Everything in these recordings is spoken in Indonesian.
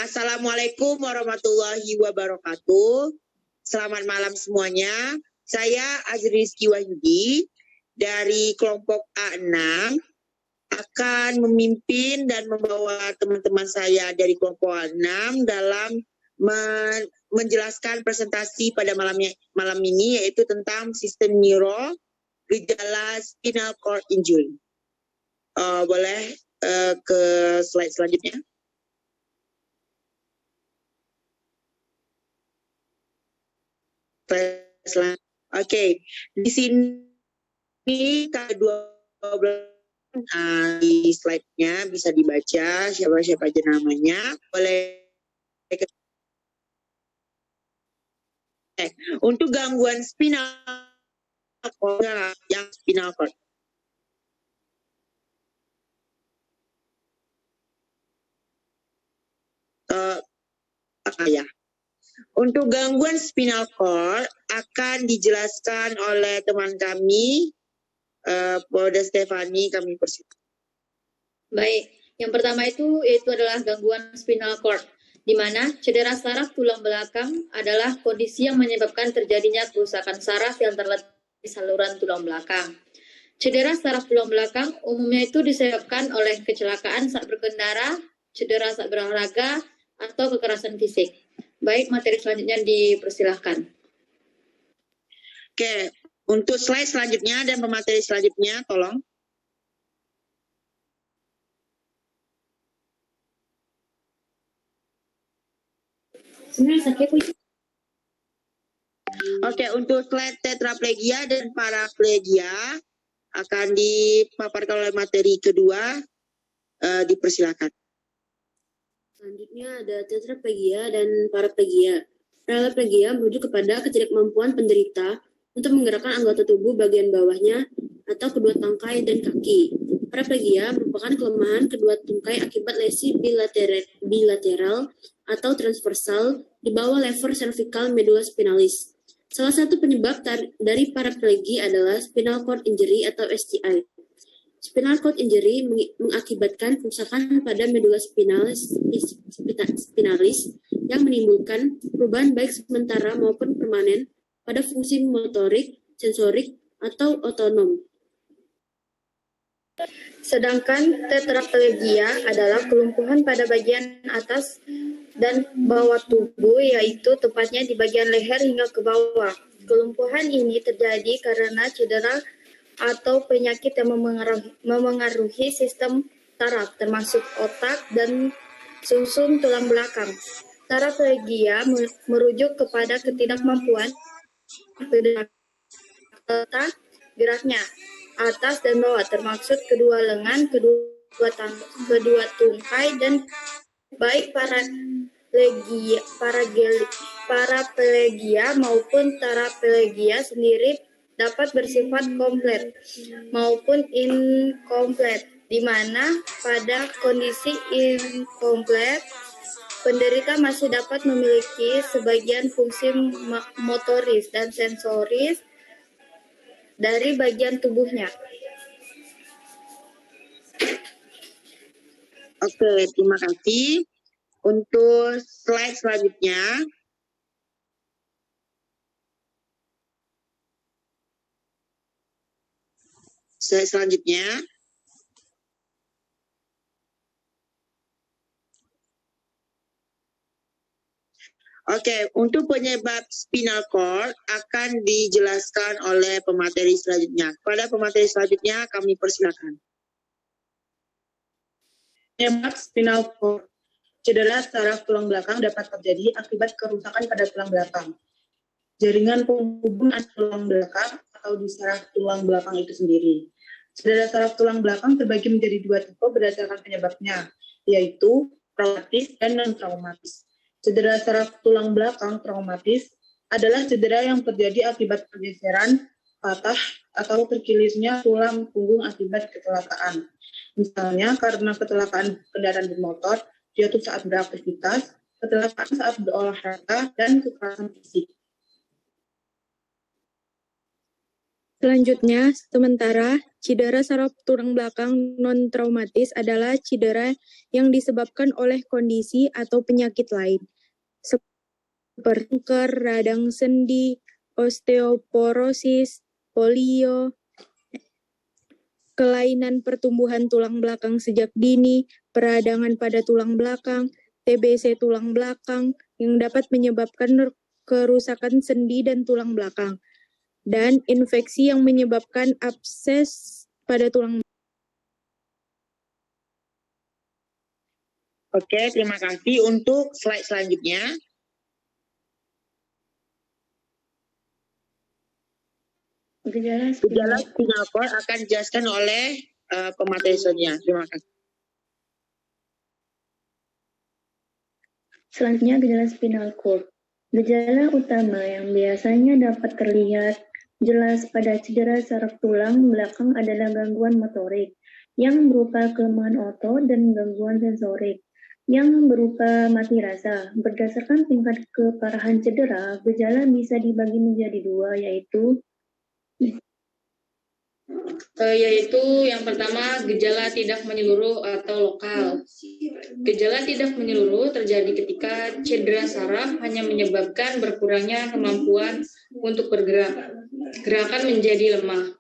Assalamualaikum warahmatullahi wabarakatuh. Selamat malam semuanya. Saya Azri Rizky Wahyudi dari kelompok A6 akan memimpin dan membawa teman-teman saya dari kelompok A6 dalam menjelaskan presentasi pada malam ini, yaitu tentang sistem neuro, gejala spinal cord injury. Boleh ke slide selanjutnya. Oke, di sini K12 di slide-nya bisa dibaca siapa-siapa aja namanya. Boleh. Untuk gangguan spinal cord, yang spinal cord. Ya. Untuk gangguan spinal cord akan dijelaskan oleh teman kami, Polda Stefani, kami persilakan. Baik, yang pertama yaitu adalah gangguan spinal cord, di mana cedera saraf tulang belakang adalah kondisi yang menyebabkan terjadinya kerusakan saraf yang terletak di saluran tulang belakang. Cedera saraf tulang belakang umumnya itu disebabkan oleh kecelakaan saat berkendara, cedera saat berolahraga, atau kekerasan fisik. Baik, materi selanjutnya dipersilahkan. Oke, untuk slide selanjutnya dan pemateri selanjutnya, tolong. Oke, untuk slide tetraplegia dan paraplegia akan dipaparkan oleh materi kedua, dipersilakan. Selanjutnya ada tetraplegia dan paraplegia. Paraplegia merujuk kepada ketidakmampuan penderita untuk menggerakkan anggota tubuh bagian bawahnya atau kedua tangkai dan kaki. Paraplegia merupakan kelemahan kedua tungkai akibat lesi bilateral atau transversal di bawah lever cervical medula spinalis. Salah satu penyebab dari paraplegia adalah spinal cord injury atau SCI. Spinal cord injury mengakibatkan kerusakan pada medula spinalis yang menimbulkan perubahan baik sementara maupun permanen pada fungsi motorik, sensorik, atau otonom. Sedangkan tetraplegia adalah kelumpuhan pada bagian atas dan bawah tubuh, yaitu tepatnya di bagian leher hingga ke bawah. Kelumpuhan ini terjadi karena cedera atau penyakit yang memengaruhi sistem saraf, termasuk otak dan sumsum tulang belakang. Paraplegia merujuk kepada ketidakmampuan geraknya atas dan bawah, termasuk kedua lengan, kedua tungkai, dan baik paraplegia maupun tetraplegia sendiri dapat bersifat komplit maupun inkomplit, di mana pada kondisi inkomplit penderita masih dapat memiliki sebagian fungsi motoris dan sensoris dari bagian tubuhnya. Oke, terima kasih. Untuk slide selanjutnya, Oke, untuk penyebab spinal cord akan dijelaskan oleh pemateri selanjutnya. Pada pemateri selanjutnya kami persilakan. Penyebab spinal cord. Cedera saraf tulang belakang dapat terjadi akibat kerusakan pada tulang belakang, jaringan penghubung antara tulang belakang atau di saraf tulang belakang itu sendiri. Cedera saraf tulang belakang terbagi menjadi dua tipe berdasarkan penyebabnya, yaitu traumatis dan non-traumatis. Cedera saraf tulang belakang traumatis adalah cedera yang terjadi akibat pergeseran, patah, atau terkilirnya tulang punggung akibat kecelakaan. Misalnya karena kecelakaan kendaraan bermotor, jatuh saat beraktivitas, kecelakaan saat berolahraga, dan kekerasan fisik. Selanjutnya, sementara cedera saraf tulang belakang non-traumatis adalah cedera yang disebabkan oleh kondisi atau penyakit lain, seperti kanker, radang sendi, osteoporosis, polio, kelainan pertumbuhan tulang belakang sejak dini, peradangan pada tulang belakang, TBC tulang belakang yang dapat menyebabkan kerusakan sendi dan tulang belakang, dan infeksi yang menyebabkan abses pada tulang. Oke, terima kasih. Untuk slide selanjutnya. Gejala spinal cord akan dijelaskan oleh pemateri selanjutnya. Terima kasih. Selanjutnya gejala spinal cord. Gejala utama yang biasanya dapat terlihat jelas pada cedera saraf tulang belakang adalah gangguan motorik yang berupa kelemahan otot dan gangguan sensorik yang berupa mati rasa. Berdasarkan tingkat keparahan cedera, gejala bisa dibagi menjadi dua, yaitu yang pertama gejala tidak menyeluruh atau lokal. Gejala tidak menyeluruh terjadi ketika cedera saraf hanya menyebabkan berkurangnya kemampuan untuk bergerak. Gerakan menjadi lemah.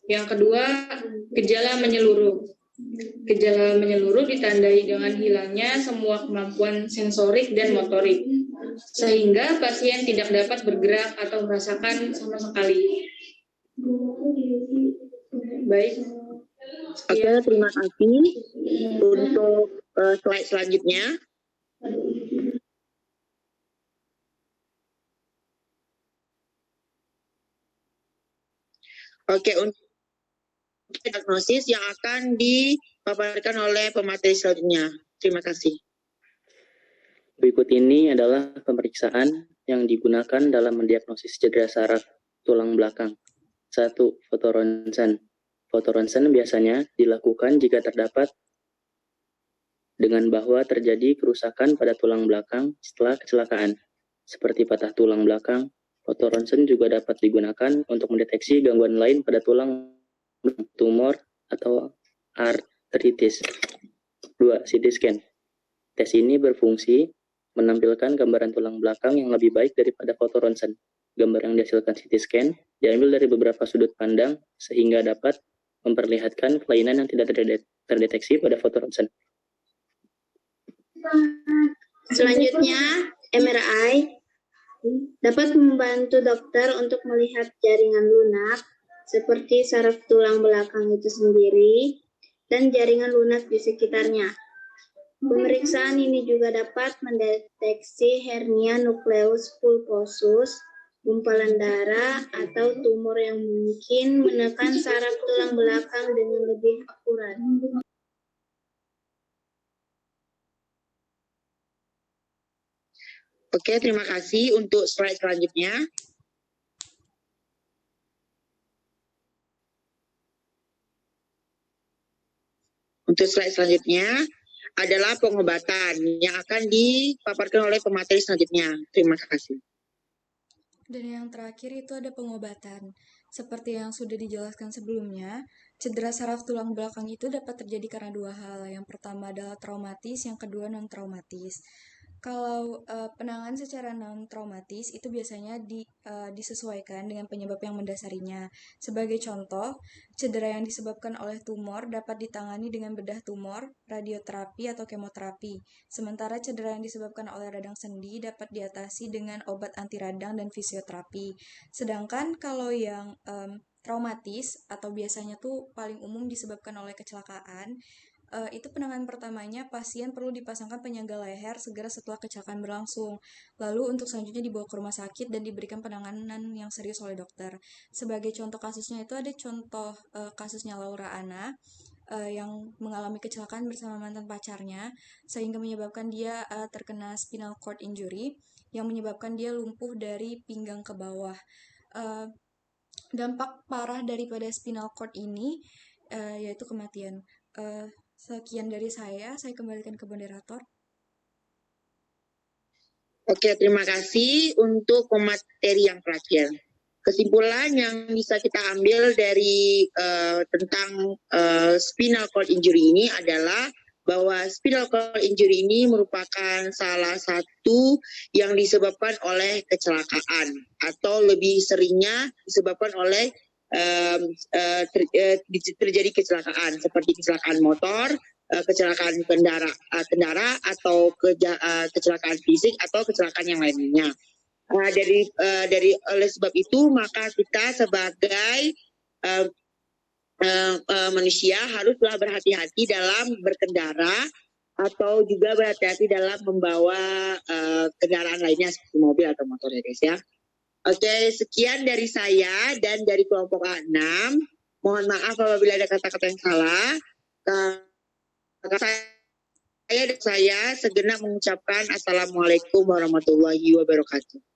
Yang kedua, gejala menyeluruh. Gejala menyeluruh ditandai dengan hilangnya semua kemampuan sensorik dan motorik, sehingga pasien tidak dapat bergerak atau merasakan sama sekali. Baik. Oke, terima kasih. Untuk slide selanjutnya. Oke, untuk diagnosis yang akan dipaparkan oleh pemateri selanjutnya. Terima kasih. Berikut ini adalah pemeriksaan yang digunakan dalam mendiagnosis cedera saraf tulang belakang. 1. Fotoronsen. Fotoronsen biasanya dilakukan jika terdapat dengan bahwa terjadi kerusakan pada tulang belakang setelah kecelakaan, seperti patah tulang belakang. Fotoronsen juga dapat digunakan untuk mendeteksi gangguan lain pada tulang, tumor, atau artritis. 2. CT scan. Tes ini berfungsi menampilkan gambaran tulang belakang yang lebih baik daripada fotoronsen. Gambar yang dihasilkan CT scan diambil dari beberapa sudut pandang sehingga dapat memperlihatkan kelainan yang tidak terdeteksi pada fotoronsen. Selanjutnya, MRI dapat membantu dokter untuk melihat jaringan lunak seperti saraf tulang belakang itu sendiri dan jaringan lunak di sekitarnya. Pemeriksaan ini juga dapat mendeteksi hernia nukleus pulposus, gumpalan darah, atau tumor yang mungkin menekan saraf tulang belakang dengan lebih akurat. Oke, terima kasih. Untuk slide selanjutnya. Untuk slide selanjutnya adalah pengobatan yang akan dipaparkan oleh pemateri selanjutnya. Terima kasih. Dan yang terakhir itu ada pengobatan. Seperti yang sudah dijelaskan sebelumnya, cedera saraf tulang belakang itu dapat terjadi karena dua hal. Yang pertama adalah traumatis, yang kedua non-traumatis. Kalau penanganan secara non-traumatis itu biasanya disesuaikan dengan penyebab yang mendasarinya. Sebagai contoh, cedera yang disebabkan oleh tumor dapat ditangani dengan bedah tumor, radioterapi atau kemoterapi. Sementara cedera yang disebabkan oleh radang sendi dapat diatasi dengan obat anti radang dan fisioterapi. Sedangkan kalau yang traumatis atau biasanya tuh paling umum disebabkan oleh kecelakaan, itu penanganan pertamanya pasien perlu dipasangkan penyangga leher segera setelah kecelakaan berlangsung. Lalu untuk selanjutnya dibawa ke rumah sakit dan diberikan penanganan yang serius oleh dokter. Sebagai contoh kasusnya itu ada contoh kasusnya Laura Anna yang mengalami kecelakaan bersama mantan pacarnya sehingga menyebabkan dia terkena spinal cord injury yang menyebabkan dia lumpuh dari pinggang ke bawah. Dampak parah daripada spinal cord ini yaitu kematian. Sekian dari saya kembalikan ke moderator. Oke, terima kasih untuk pemateri yang terakhir. Kesimpulan yang bisa kita ambil dari tentang spinal cord injury ini adalah bahwa spinal cord injury ini merupakan salah satu yang disebabkan oleh kecelakaan atau lebih seringnya disebabkan oleh terjadi kecelakaan seperti kecelakaan motor, kecelakaan kendara atau kecelakaan fisik atau kecelakaan yang lainnya. Oleh sebab itu maka kita sebagai manusia haruslah berhati-hati dalam berkendara atau juga berhati-hati dalam membawa kendaraan lainnya seperti mobil atau motor ya guys ya. Oke, sekian dari saya dan dari kelompok A6. Mohon maaf apabila ada kata-kata yang salah. Saya segenap mengucapkan Assalamualaikum warahmatullahi wabarakatuh.